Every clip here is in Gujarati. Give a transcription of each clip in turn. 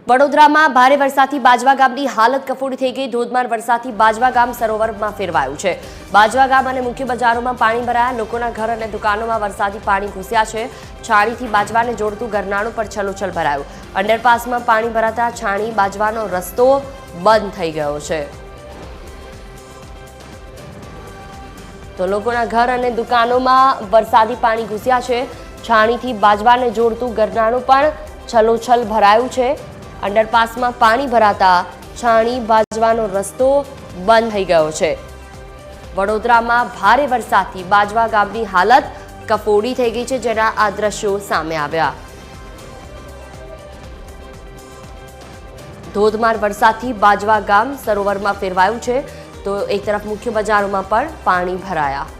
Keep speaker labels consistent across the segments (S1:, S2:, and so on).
S1: વડોદરામાં ભારે વરસાદથી બાજવા ગામની હાલત કફોડી થઈ ગઈ। ધોધમાર વરસાદથી બાજવા ગામ સરોવરમાં ફેરવાયું છે। બાજવા ગામ અને મુખ્ય બજારોમાં પાણી ભરાયા। લોકોના ઘર અને દુકાનોમાં વરસાદી પાણી ઘૂસ્યા છે। છાણીથી બાજવાને જોડતું ગરનાળું પણ છલોછલ ભરાયું। અંડરપાસમાં પાણી ભરાતા છાણી બાજવાનો રસ્તો બંધ થઈ ગયો છે। તો લોકોના ઘર અને દુકાનોમાં વરસાદી પાણી ઘૂસ્યા છે। છાણીથી બાજવાને જોડતું ગરનાળું પણ છલોછલ ભરાયું છે। અંડરપાસમાં પાણી ભરાતા છાણી બાજવાનો રસ્તો બંધ થઈ ગયો છે। વડોદરામાં ભારે વરસાદથી બાજવા ગામની હાલત કફોડી થઈ ગઈ છે, જેના આ દ્રશ્યો સામે આવ્યા। ધોધમાર વરસાદથી બાજવા ગામ સરોવરમાં ફેરવાયું છે, તો એક તરફ મુખ્ય બજારોમાં પણ પાણી ભરાયા।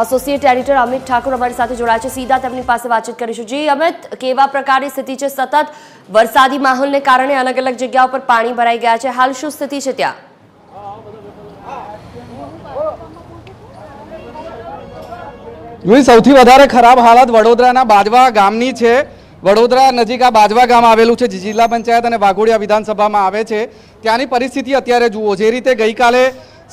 S1: એસોસિએટ એડિટર અમિત ઠાકોર અમારી સાથે જોડાયા છે। સીધા તેમની પાસે વાતચીત કરીશું। જી અમિત, કેવા પ્રકારની સ્થિતિ છે? સતત વરસાદી માહોલને કારણે અલગ અલગ જગ્યાઓ પર પાણી ભરાઈ ગયા છે, હાલ શું સ્થિતિ છે ત્યાં?
S2: સૌથી વધારે ખરાબ હાલત વડોદરાના બાજવા ગામની છે। વડોદરા નજીક આ બાજવા ગામ આવેલું છે, જિલ્લા પંચાયત અને વાઘોડિયા વિધાનસભામાં આવે છે। ત્યાંની પરિસ્થિતિ અત્યારે જુઓ। જે રીતે ગઈકાલે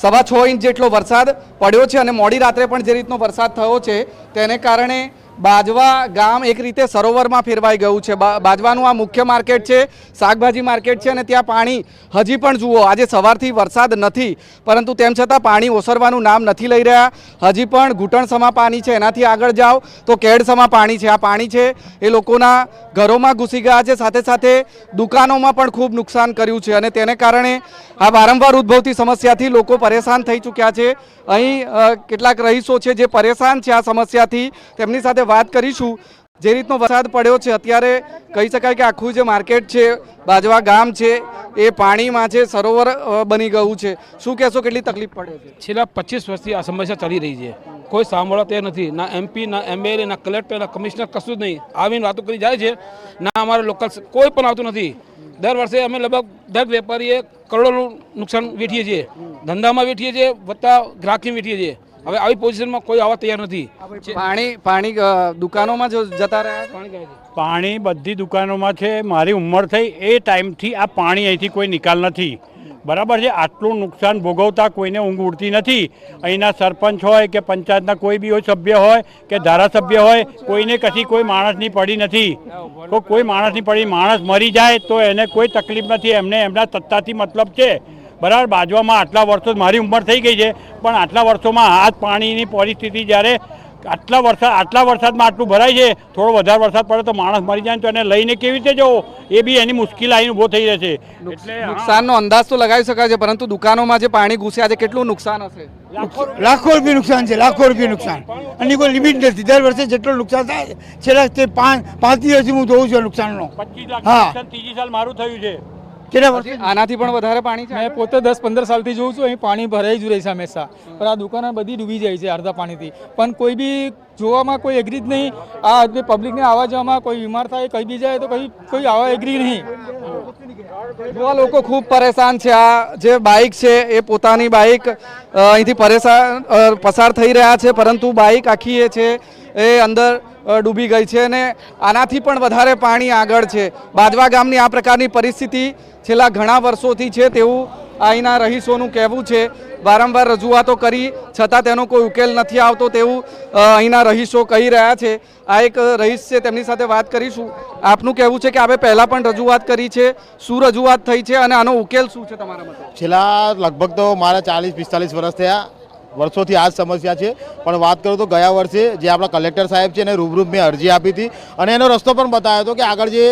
S2: 6.25 ઇંચ જેટલો વરસાદ પડ્યો છે અને મોડી રાત્રે પણ જે રીતનો વરસાદ થયો છે, તેને કારણે બાજવા ગામ એક રીતે સરોવરમાં ફેરવાઈ ગયું છે। બાજવાનું આ મુખ્ય માર્કેટ છે, શાકભાજી માર્કેટ છે, અને ત્યાં પાણી હજી પણ જુઓ, આજે સવારથી વરસાદ નથી, પરંતુ તેમ છતાં પાણી ઓસરવાનું નામ નથી લઈ રહ્યા। હજી પણ ઘૂંટણસમા પાણી છે। એનાથી આગળ જાઓ તો કેડસમા પાણી છે। આ પાણી છે એ લોકોના ઘરોમાં ઘૂસી ગયા છે, સાથે સાથે દુકાનોમાં પણ ખૂબ નુકસાન કર્યું છે, અને તેને કારણે આ વારંવાર ઉદ્ભવતી સમસ્યાથી લોકો પરેશાન થઈ ચૂક્યા છે। અહીં કેટલાક રહીશો છે જે પરેશાન છે આ સમસ્યાથી, તેમની સાથે વાત કરીશું। જે રીતનો વરસાદ પડ્યો છે, અત્યારે કહી શકાય કે આખું જે માર્કેટ છે, બાજવા ગામ છે, એ પાણીમાં છે, સરોવર બની ગયું છે। શું કહેશો, કેટલી તકલીફ પડે છે?
S3: છેલ્લા 25 વર્ષથી આ સમસ્યા ચાલી રહી છે। કોઈ સાંભળવા તૈયાર નથી, ના MP, ના MLA, ના કલેક્ટર, ના કમિશનર, કશું જ નહીં। આવીને વાતો કરી જાય છે, ના અમારા લોકલ કોઈ પણ આવતું નથી। દર વર્ષે અમે લગભગ દરેક વેપારીએ કરોડોનું નુકસાન વેઠીએ છીએ, ધંધામાં વેઠીએ છીએ, વત્તા ગ્રાહકી વેઠીએ છીએ। હવે આવી પોઝિશનમાં કોઈ આવવા તૈયાર નથી।
S2: પાણી દુકાનોમાં જતા રહ્યા?
S4: પાણી બધી દુકાનોમાં છે। મારી ઉંમર થઈ એ ટાઈમથી આ પાણી અહીંથી કોઈ નિકાલ નથી, બરાબર છે। આટલું નુકસાન ભોગવતા કોઈને ઊંઘ ઉડતી નથી। અહીંના સરપંચ હોય કે પંચાયતના કોઈ બી હોય સભ્ય હોય કે ધારાસભ્ય હોય, કોઈને કશી કોઈ માણસની પડી નથી। કોઈ માણસની પડી, માણસ મરી જાય તો એને કોઈ તકલીફ નથી, એમને એમના સત્તાથી મતલબ છે, બરાબર। બાજવામાં આટલા વર્ષો, મારી ઉંમર થઈ ગઈ છે, પણ આટલા વર્ષોમાં આ પરિસ્થિતિ જ્યારે આટલા વરસાદમાં આટલું ભરાય છે, થોડો વધારે વરસાદ પડે તો માણસ મરી જાય, તો એને લઈને કેવી રીતે જવો, એ બી એની મુશ્કેલ આવીને ઊભો થઈ જશે।
S2: એટલે નુકસાનનો અંદાજ તો લગાવી શકાય છે, પરંતુ દુકાનોમાં જે પાણી ઘૂસ્યા છે, કેટલું નુકસાન હશે?
S5: લાખો રૂપિયા નુકસાન છે, લાખો રૂપિયા નુકસાન, અને કોઈ લિમિટ નથી। દર વર્ષે જેટલું નુકસાન થાય, છેલ્લા 5 દિવસથી હું જોઉં છું નુકસાનનો।
S4: 25 લાખ ત્રીજી સાલ મારું થયું છે।
S2: આનાથી પણ વધારે પાણી છે?
S6: મેં પોતે 10-15 સાલથી જોઉં છું, અહીં પાણી ભરાઈ જ રહે છે હંમેશા, પણ આ દુકાનો બધી ડૂબી જાય છે અડધા પાણીથી, પણ કોઈ બી જોવામાં કોઈ એગ્રી જ નહીં। આ પબ્લિકને આવવા જવામાં કોઈ બીમાર થાય, કંઈ બી જાય તો કોઈ આવવા એગ્રી નહીં।
S2: જોવા લોકો ખૂબ પરેશાન છે। આ જે બાઇક છે એ પોતાની બાઇક અહીંથી પસાર થઈ રહ્યા છે, પરંતુ બાઇક આખી એ છે એ અંદર ડૂબી ગઈ છે, અને આનાથી પણ વધારે પાણી આગળ છે। બાજવા ગામની આ પ્રકારની પરિસ્થિતિ છેલ્લા ઘણા વર્ષોથી છે તેવું અહીંના રહીશોનું કહેવું છે। વારંવાર રજૂઆતો કરી છતાં તેનો કોઈ ઉકેલ નથી આવતો તેવું અહીંના રહીશો કહી રહ્યા છે। આ એક રહીશ છે, તેમની સાથે વાત કરીશું। આપનું કહેવું છે કે આપણે પહેલાં પણ રજૂઆત કરી છે, શું રજૂઆત થઈ છે અને આનો ઉકેલ શું છે તમારા મતે?
S7: છેલ્લા લગભગ તો મારા 40-45 વર્ષ થયા, વર્ષોથી આ જ સમસ્યા છે। પણ વાત કરું તો ગયા વર્ષે જે આપણા કલેક્ટર સાહેબ છે એને રૂબરૂ મેં અરજી આપી હતી, અને એનો રસ્તો પણ બતાવ્યો હતો કે આગળ જે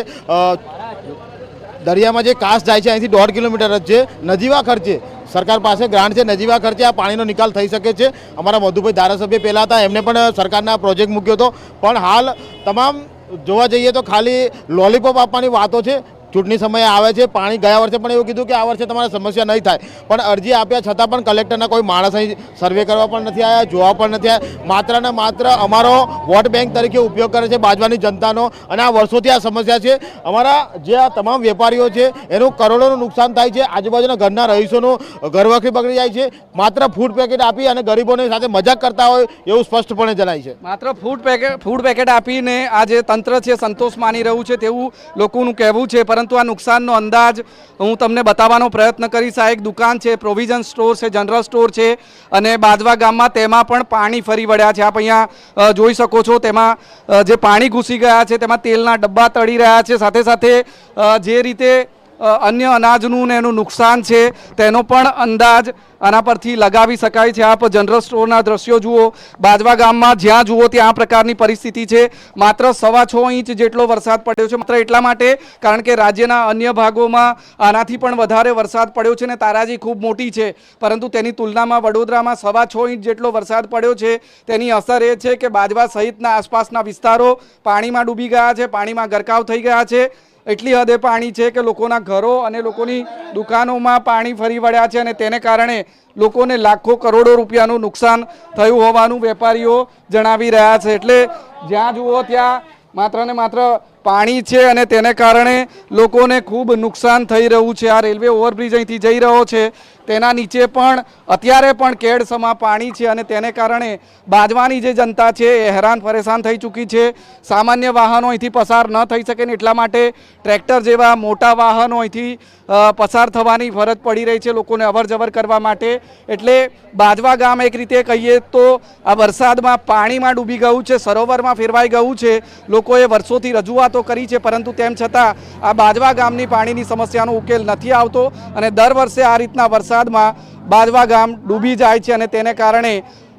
S7: દરિયામાં જે કાસ જાય છે અહીંથી 1.5 કિલોમીટર જ છે, નજીવા ખર્ચે સરકાર પાસે ગ્રાન્ટ છે, નજીવા ખર્ચે આ પાણીનો નિકાલ થઈ શકે છે। અમારા મધુભાઈ ધારાસભ્ય પહેલાં હતા, એમને પણ સરકારના પ્રોજેક્ટ મૂક્યો હતો, પણ હાલ તમામ જોવા જઈએ તો ખાલી લોલીપોપ આપવાની વાતો છે, ચૂંટણી સમયે આવે છે પાણી ગયા વર્ષે પણ એવું કીધું કે આ વર્ષે તમારે સમસ્યા નહીં થાય, પણ અરજી આપ્યા છતાં પણ કલેક્ટરના કોઈ માણસ અહીં સર્વે કરવા પણ નથી આવ્યા, જોવા પણ નથી આવ્યા. માત્ર ને માત્ર અમારો વોટ બેંક તરીકે ઉપયોગ કરે છે બાજવાની જનતાનો, અને આ વર્ષોથી આ સમસ્યા છે. અમારા જે આ તમામ વેપારીઓ છે એનું કરોડોનું નુકસાન થાય છે, આજુબાજુના ઘરના રહીશોનું ઘરવખરી બગડી જાય છે. માત્ર ફૂડ પેકેટ આપી અને ગરીબોની સાથે મજાક કરતા હોય એવું સ્પષ્ટપણે જણાય છે.
S2: માત્ર ફૂડ પેકેટ આપીને આ જે તંત્ર છે સંતોષ માની રહ્યું છે તેવું લોકોનું કહેવું છે, પરંતુ આ નુકસાનનો અંદાજ હું તમને બતાવવાનો પ્રયત્ન કરીશ. આ એક દુકાન છે, પ્રોવિઝન સ્ટોર છે, જનરલ સ્ટોર છે, અને બાજવા ગામમાં તેમાં પણ પાણી ફરી વળ્યા છે. આપ અહીંયા જોઈ શકો છો, તેમાં જે પાણી ઘૂસી ગયા છે તેમાં તેલના ડબ્બા તળી રહ્યા છે. સાથે સાથે જે રીતે અન્ય અનાજનું ને એનું નુકસાન છે તેનો પણ અંદાજ આના પરથી લગાવી શકાય છે. આપ જનરલ સ્ટોરના દ્રશ્યો જુઓ, બાજવા ગામમાં જ્યાં જુઓ ત્યાં આ પ્રકારની પરિસ્થિતિ છે. માત્ર 6.5 ઇંચ જેટલો વરસાદ પડ્યો છે, માત્ર એટલા માટે કારણ કે રાજ્યના અન્ય ભાગોમાં આનાથી પણ વધારે વરસાદ પડ્યો છે ને તારાજી ખૂબ મોટી છે, પરંતુ તેની તુલનામાં વડોદરામાં 6.5 ઇંચ જેટલો વરસાદ પડ્યો છે. તેની અસર એ છે કે બાજવા સહિતના આસપાસના વિસ્તારો પાણીમાં ડૂબી ગયા છે, પાણીમાં ગરકાવ થઈ ગયા છે. એટલી હદે પાણી છે કે લોકોના ઘરો અને લોકોની દુકાનોમાં પાણી ફરી વળ્યા છે, અને તેને કારણે લોકોને લાખો કરોડો રૂપિયાનું નુકસાન થયું હોવાનું વેપારીઓ જણાવી રહ્યા છે. એટલે જ્યાં જુઓ ત્યાં માત્ર ને માત્ર પાણી છે, અને તેને કારણે લોકોને ખૂબ નુકસાન થઈ રહ્યું છે. આ રેલવે ઓવરબ્રિજ અહીંથી જઈ રહ્યો છે, તેના નીચે પણ અત્યારે પણ કેડસમા પાણી છે, અને તેને કારણે બાજવાની જે જનતા છે એ હેરાન પરેશાન થઈ ચૂકી છે. સામાન્ય વાહનો અહીંથી પસાર ન થઈ શકે ને એટલા માટે ટ્રેક્ટર જેવા મોટા વાહનો અહીંથી પસાર થવાની ફરજ પડી રહી છે લોકોને અવરજવર કરવા માટે. એટલે બાજવા ગામ એક રીતે કહીએ તો આ વરસાદમાં પાણીમાં ડૂબી ગયું છે, સરોવરમાં ફેરવાઈ ગયું છે. લોકોએ વર્ષોથી રજૂઆતો કરી છે, પરંતુ તેમ છતાં આ બાજવા ગામની પાણીની સમસ્યાનો ઉકેલ નથી આવતો, અને દર વર્ષે આ રીતના વરસાદમાં બાજવા ગામ ડૂબી જાય છે, અને તેને કારણે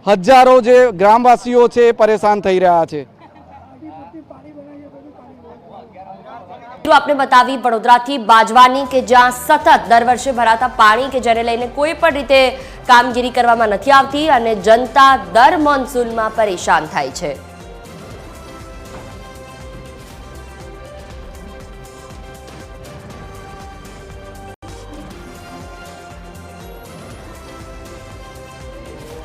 S2: હજારો જે ગ્રામવાસીઓ છે એ પરેશાન થઈ રહ્યા છે.
S1: આપણે બતાવી વડોદરાથી બાજવાની કે જ્યાં સતત દર વર્ષે ભરાતા પાણી કે જેને લઈને કોઈ પણ રીતે કામગીરી કરવામાં નથી આવતી, અને જનતા દર મોન્સૂનમાં પરેશાન થાય છે.